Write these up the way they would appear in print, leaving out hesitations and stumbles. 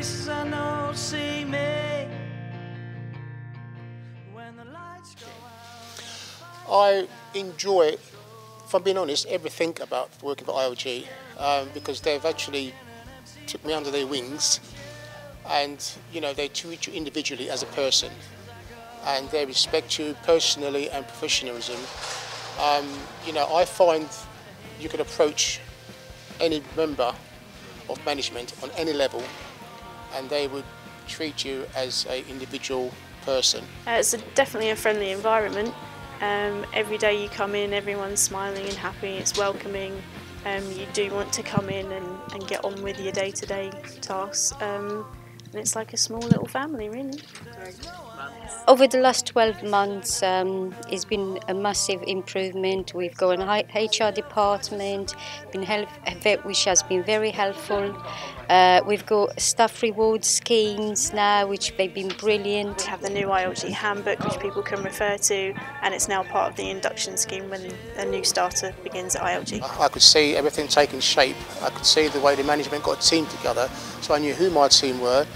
faces I know see me when the lights go out. I enjoy, if I'm being honest, everything about working for ILG because they've actually took me under their wings, and they treat you individually as a person, and they respect you personally and professionalism. I find you can approach any member of management on any level and they would treat you as an individual person. It's definitely a friendly environment. Every day you come in, everyone's smiling and happy, it's welcoming. You do want to come in and get on with your day-to-day tasks. And it's like a small little family, really. Over the last 12 months, it's been a massive improvement. We've got an HR department, which has been very helpful. We've got staff reward schemes now, which they've been brilliant. We have the new ILG handbook, which people can refer to, and it's now part of the induction scheme when a new starter begins at ILG. I could see everything taking shape. I could see the way the management got a team together, so I knew who my team were.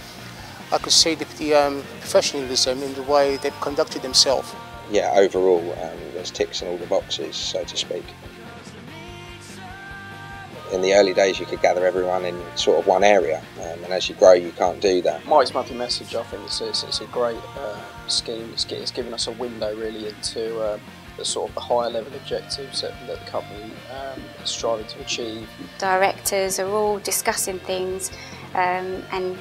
I could see the professionalism in the way they conducted themselves. Yeah, overall, there's ticks in all the boxes, so to speak. In the early days, you could gather everyone in sort of one area, and as you grow, you can't do that. Mike's monthly message, I think it's a great scheme. It's given us a window really into the sort of the higher level objectives that the company is striving to achieve. Directors are all discussing things, and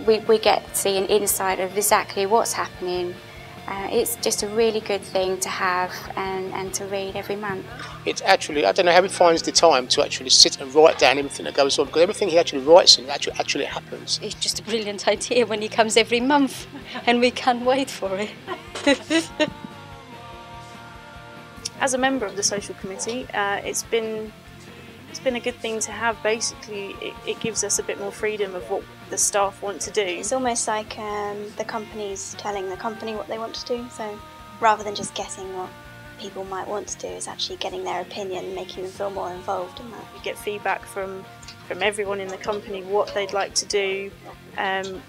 we get to see an insight of exactly what's happening. It's just a really good thing to have and to read every month. It's actually, I don't know how he finds the time to actually sit and write down everything that goes on, because everything he actually writes in actually happens. It's just a brilliant idea when he comes every month, and we can't wait for it. As a member of the social committee, it's been a good thing to have. Basically, it gives us a bit more freedom of what the staff want to do. It's almost like the company's telling the company what they want to do, so rather than just guessing what people might want to do, it's actually getting their opinion, making them feel more involved in that. We get feedback from everyone in the company what they'd like to do,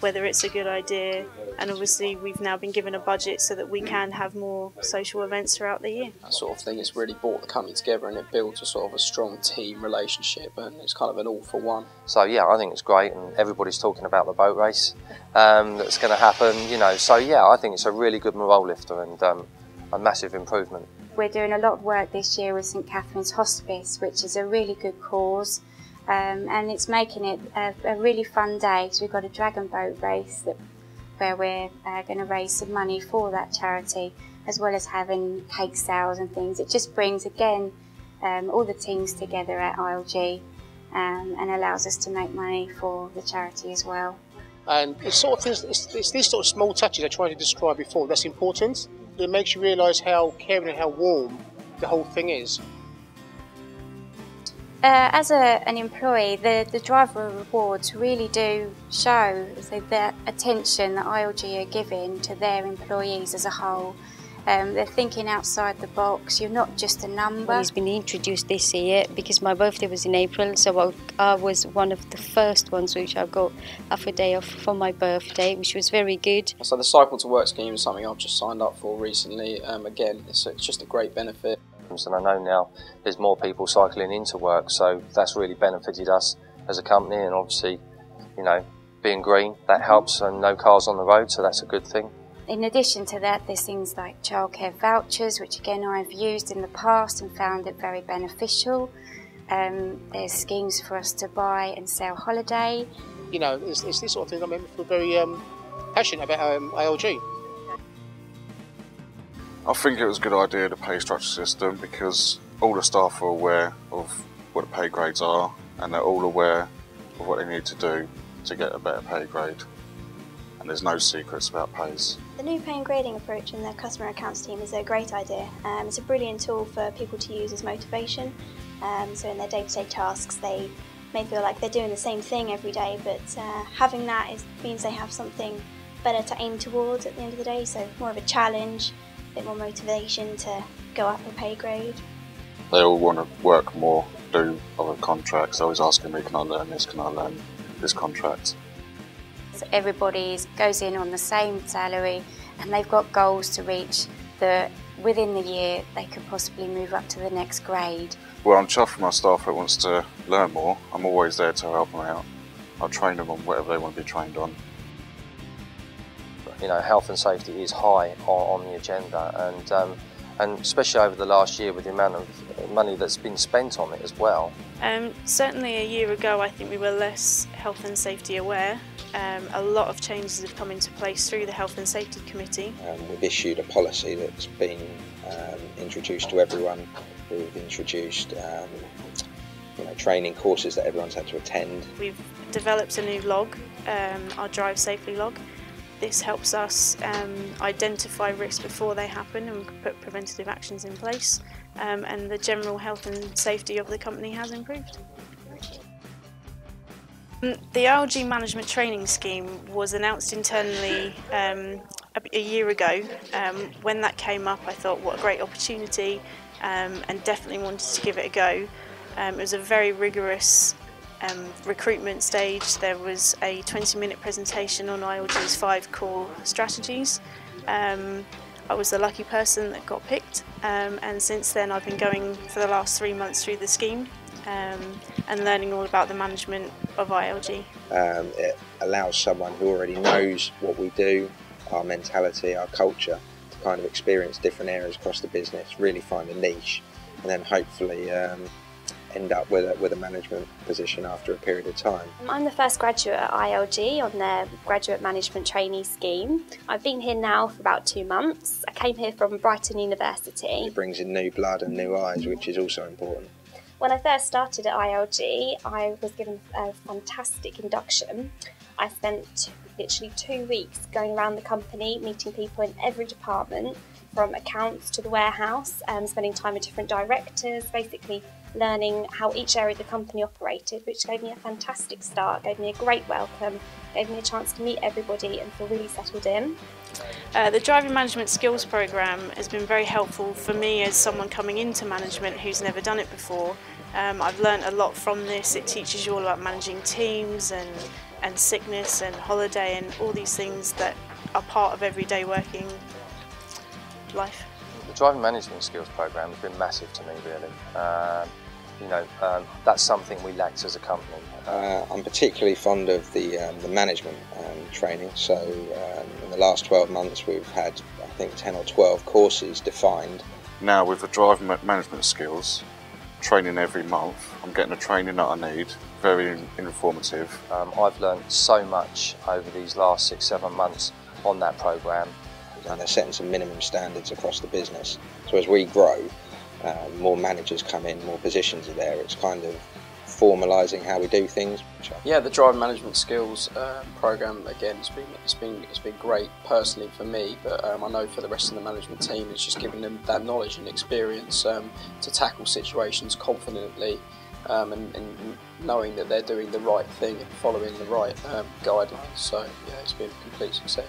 whether it's a good idea, and obviously we've now been given a budget so that we can have more social events throughout the year. That sort of thing has really brought the company together, and it builds a sort of a strong team relationship, and it's kind of an all for one. So yeah, I think it's great, and everybody's talking about the boat race that's going to happen, so yeah, I think it's a really good morale lifter and a massive improvement. We're doing a lot of work this year with St Catherine's Hospice, which is a really good cause. And it's making it a really fun day. So we've got a dragon boat race where we're going to raise some money for that charity, as well as having cake sales and things. It just brings again all the teams together at ILG and allows us to make money for the charity as well. And it's sort of things, it's these sort of small touches I tried to describe before that's important. It makes you realise how caring and how warm the whole thing is. As an employee, the driver rewards really do show the attention that ILG are giving to their employees as a whole. They're thinking outside the box. You're not just a number. He's been introduced this year because my birthday was in April, so I was one of the first ones which I got half a day off for my birthday, which was very good. So the Cycle to Work scheme is something I've just signed up for recently. Again, it's just a great benefit. And I know now there's more people cycling into work, so that's really benefited us as a company, and obviously, being green, that helps, and no cars on the road, so that's a good thing. In addition to that, there's things like childcare vouchers, which again I've used in the past and found it very beneficial. There's schemes for us to buy and sell holiday. It's this sort of thing I feel very passionate about ILG. I think it was a good idea, the pay structure system, because all the staff are aware of what the pay grades are, and they're all aware of what they need to do to get a better pay grade. And there's no secrets about pays. The new pay and grading approach in the customer accounts team is a great idea. It's a brilliant tool for people to use as motivation. So in their day-to-day tasks, they may feel like they're doing the same thing every day, but having that means they have something better to aim towards at the end of the day, so more of a challenge, a bit more motivation to go up a pay grade. They all want to work more, do other contracts. They're always asking me, can I learn this contract? So everybody goes in on the same salary and they've got goals to reach that within the year they could possibly move up to the next grade. Well, I'm chuffed for my staff that wants to learn more. I'm always there to help them out. I'll train them on whatever they want to be trained on. You know, health and safety is high on the agenda, and especially over the last year with the amount of money that's been spent on it as well. Certainly a year ago I think we were less health and safety aware. A lot of changes have come into place through the Health and Safety Committee. We've issued a policy that's been introduced to everyone. We've introduced training courses that everyone's had to attend. We've developed a new log, our Drive Safely log. This helps us identify risks before they happen and put preventative actions in place, and the general health and safety of the company has improved. The ILG Management Training Scheme was announced internally a year ago. When that came up I thought what a great opportunity, and definitely wanted to give it a go. It was a very rigorous recruitment stage. There was a 20-minute presentation on ILG's 5 core strategies. I was the lucky person that got picked, and since then I've been going for the last 3 months through the scheme and learning all about the management of ILG. It allows someone who already knows what we do, our mentality, our culture, to kind of experience different areas across the business, really find a niche, and then hopefully end up with a management position after a period of time. I'm the first graduate at ILG on their graduate management trainee scheme. I've been here now for about 2 months. I came here from Brighton University. It brings in new blood and new eyes, which is also important. When I first started at ILG, I was given a fantastic induction. I spent literally 2 weeks going around the company, meeting people in every department, from accounts to the warehouse, spending time with different directors, basically learning how each area of the company operated, which gave me a fantastic start, gave me a great welcome, gave me a chance to meet everybody and feel really settled in. The Driving Management Skills Programme has been very helpful for me as someone coming into management who's never done it before. I've learnt a lot from this. It teaches you all about managing teams and sickness and holiday and all these things that are part of everyday working life. The Driving Management Skills Programme has been massive to me, really. That's something we lacked as a company. I'm particularly fond of the management training, so in the last 12 months we've had I think 10 or 12 courses defined. Now with the driving management skills, training every month, I'm getting the training that I need, very informative. I've learned so much over these last 6-7 months on that programme. And they're setting some minimum standards across the business, so as we grow, more managers come in, more positions are there. It's kind of formalising how we do things. Yeah, the driving management skills programme again, it's been great personally for me, but I know for the rest of the management team, it's just giving them that knowledge and experience to tackle situations confidently, and knowing that they're doing the right thing and following the right guidance. So yeah, it's been a complete success.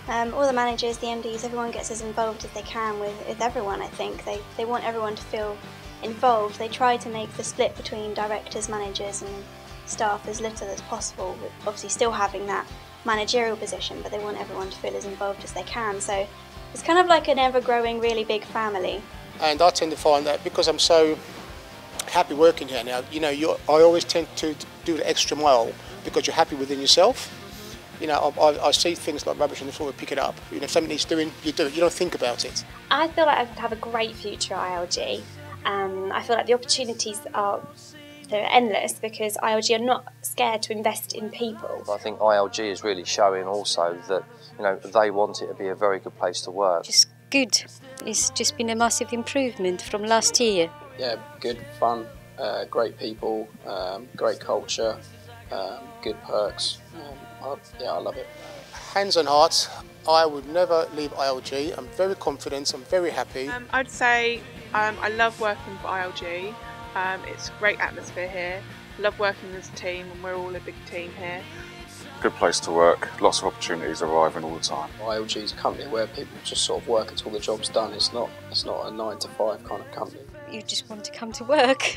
All the managers, the MDs, everyone gets as involved as they can with everyone. I think they want everyone to feel involved. They try to make the split between directors, managers and staff as little as possible, obviously still having that managerial position, but they want everyone to feel as involved as they can. So it's kind of like an ever-growing, really big family. And I tend to find that because I'm so happy working here now, I always tend to do the extra mile because you're happy within yourself. I see things like rubbish on the floor, we pick it up. If something needs doing, you do it. You don't think about it. I feel like I could have a great future at ILG. I feel like the opportunities they're endless because ILG are not scared to invest in people. I think ILG is really showing also that they want it to be a very good place to work. Just good. It's just been a massive improvement from last year. Yeah, good fun, great people, great culture, good perks. I love it. Hands on heart, I would never leave ILG. I'm very confident, I'm very happy. I'd say I love working for ILG. It's a great atmosphere here. I love working as a team, and we're all a big team here. Good place to work, lots of opportunities arriving all the time. ILG is a company where people just sort of work until the job's done. It's not a 9 to 5 kind of company. You just want to come to work.